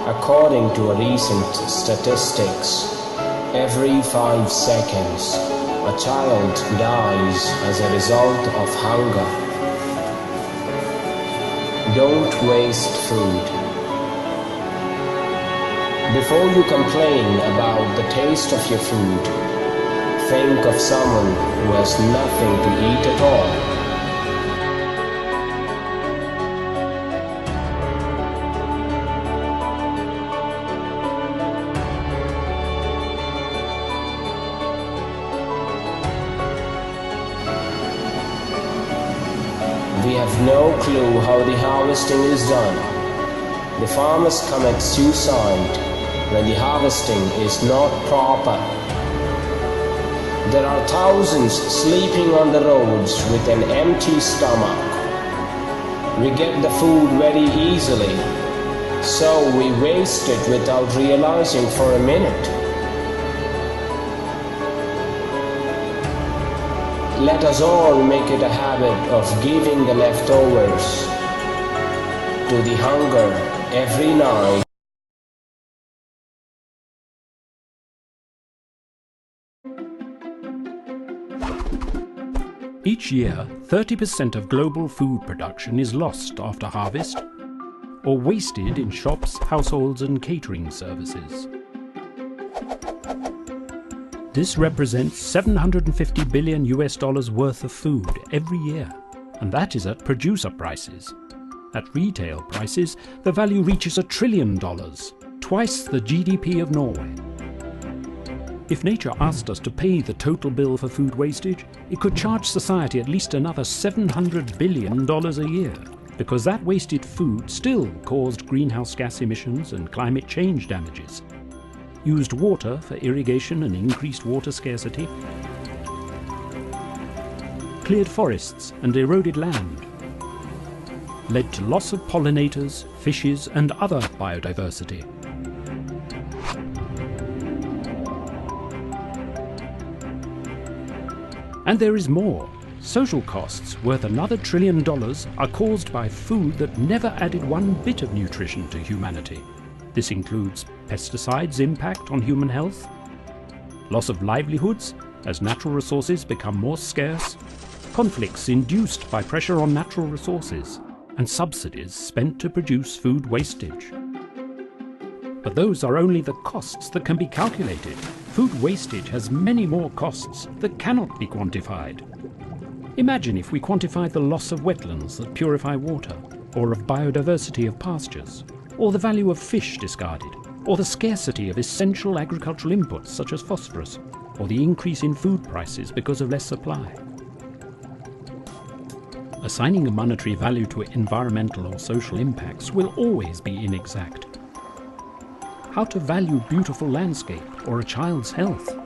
According to a recent statistics, every 5 seconds, a child dies as a result of hunger. Don't waste food. Before you complain about the taste of your food, think of someone who has nothing to eat at all. We have no clue how the harvesting is done. The farmers commit suicide when the harvesting is not proper. There are thousands sleeping on the roads with an empty stomach. We get the food very easily, so we waste it without realizing for a minute. Let us all make it a habit of giving the leftovers to the hunger every night. Each year, 30% of global food production is lost after harvest or wasted in shops, households and catering services. This represents $750 billion worth of food every year, and that is at producer prices. At retail prices, the value reaches $1 trillion, twice the GDP of Norway. If nature asked us to pay the total bill for food wastage, it could charge society at least another $700 billion a year, because that wasted food still caused greenhouse gas emissions and climate change damages, used water for irrigation and increased water scarcity, cleared forests and eroded land, led to loss of pollinators, fishes and other biodiversity. And there is more. Social costs worth another $1 trillion are caused by food that never added one bit of nutrition to humanity. This includes pesticides' impact on human health, loss of livelihoods as natural resources become more scarce, conflicts induced by pressure on natural resources, and subsidies spent to produce food wastage. But those are only the costs that can be calculated. Food wastage has many more costs that cannot be quantified. Imagine if we quantified the loss of wetlands that purify water, or of biodiversity of pastures, or the value of fish discarded, or the scarcity of essential agricultural inputs such as phosphorus, or the increase in food prices because of less supply. Assigning a monetary value to environmental or social impacts will always be inexact. How to value beautiful landscape or a child's health?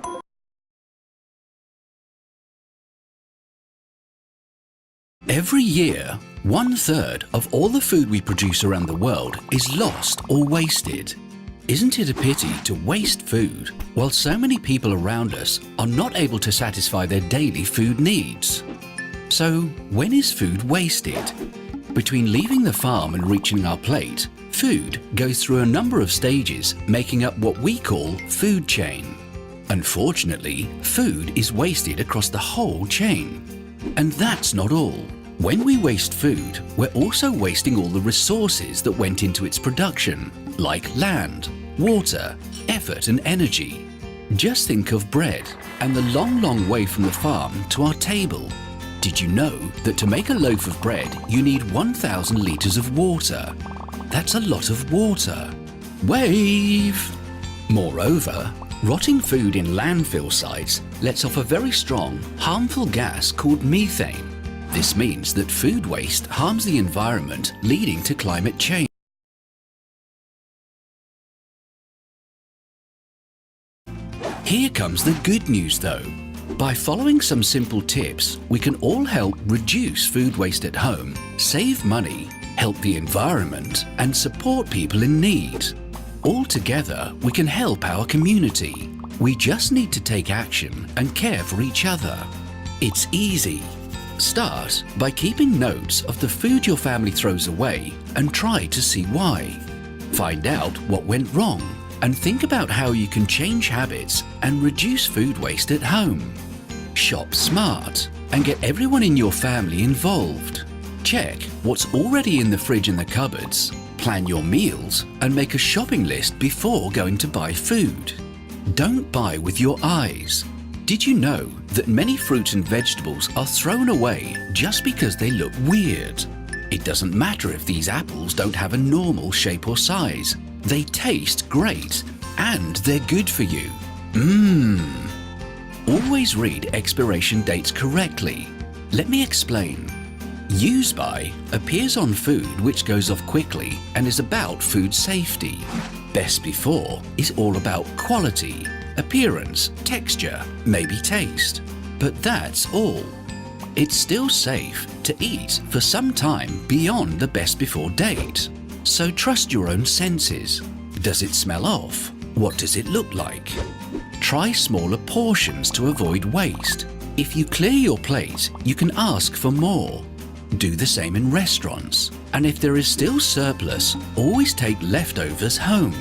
Every year, 1/3 of all the food we produce around the world is lost or wasted. Isn't it a pity to waste food while so many people around us are not able to satisfy their daily food needs? So, when is food wasted? Between leaving the farm and reaching our plate, food goes through a number of stages making up what we call food chain. Unfortunately, food is wasted across the whole chain. And that's not all. When we waste food, we're also wasting all the resources that went into its production, like land, water, effort and energy. Just think of bread and the long way from the farm to our table. Did you know that to make a loaf of bread, you need 1,000 litres of water? That's a lot of water. Wave! Moreover, rotting food in landfill sites lets off a very strong, harmful gas called methane. This means that food waste harms the environment, leading to climate change. Here comes the good news though. By following some simple tips, we can all help reduce food waste at home, save money, help the environment, and support people in need. All together, we can help our community. We just need to take action and care for each other. It's easy. Start by keeping notes of the food your family throws away and try to see why. Find out what went wrong and think about how you can change habits and reduce food waste at home. Shop smart and get everyone in your family involved. Check what's already in the fridge and the cupboards. Plan your meals and make a shopping list before going to buy food. Don't buy with your eyes. Did you know that many fruits and vegetables are thrown away just because they look weird? It doesn't matter if these apples don't have a normal shape or size. They taste great and they're good for you. Always read expiration dates correctly. Let me explain. Use by appears on food which goes off quickly and is about food safety. Best before is all about quality, appearance, texture, maybe taste. But that's all. It's still safe to eat for some time beyond the best before date. So trust your own senses. Does it smell off? What does it look like? Try smaller portions to avoid waste. If you clear your plate, you can ask for more. Do the same in restaurants. And if there is still surplus, always take leftovers home.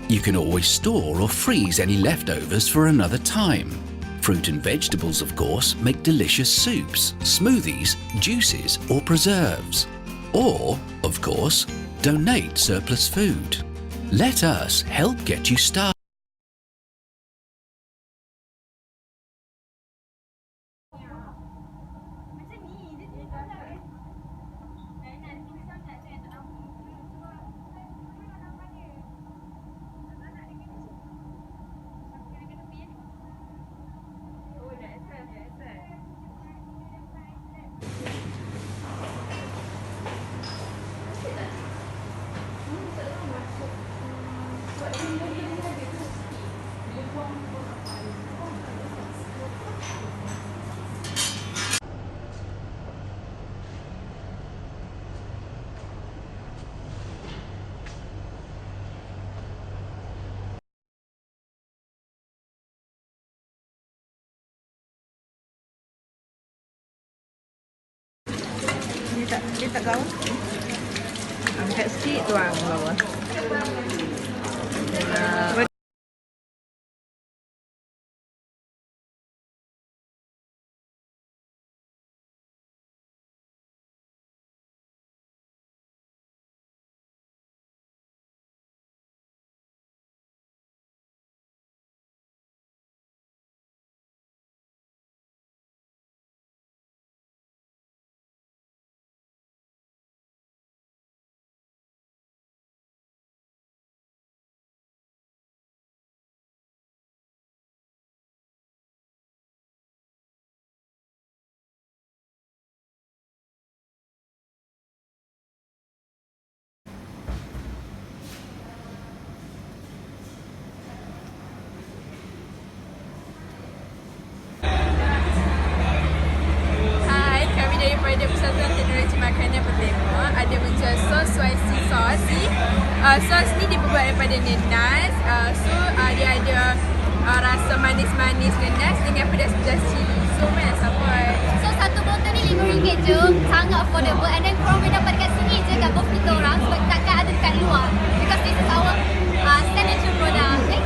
You can always store or freeze any leftovers for another time. Fruit and vegetables, of course, make delicious soups, smoothies, juices, or preserves. Or, of course, donate surplus food. Let us help get you started. Dia tak tahu. Angkat sikit tuang bawah. Daripada Persatuan Teknologi Makanan Pertama ada menjual sos spicy sauce. Sos ni dibuat daripada nenas. Dia ada rasa manis-manis nenas dengan pedas-pedas cili. So mana sampai. So satu botol ni RM5 je, sangat affordable. And then korang boleh dapat dekat sini je kat booth kita orang sebab takkan ada dekat luar. Because this is our signature product. Okay?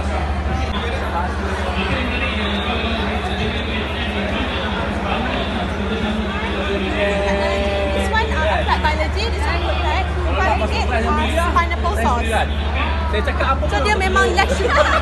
This one flat biology, this one flat. RM5 pineapple sauce. Saya cakap apa? So dia memang less sugar.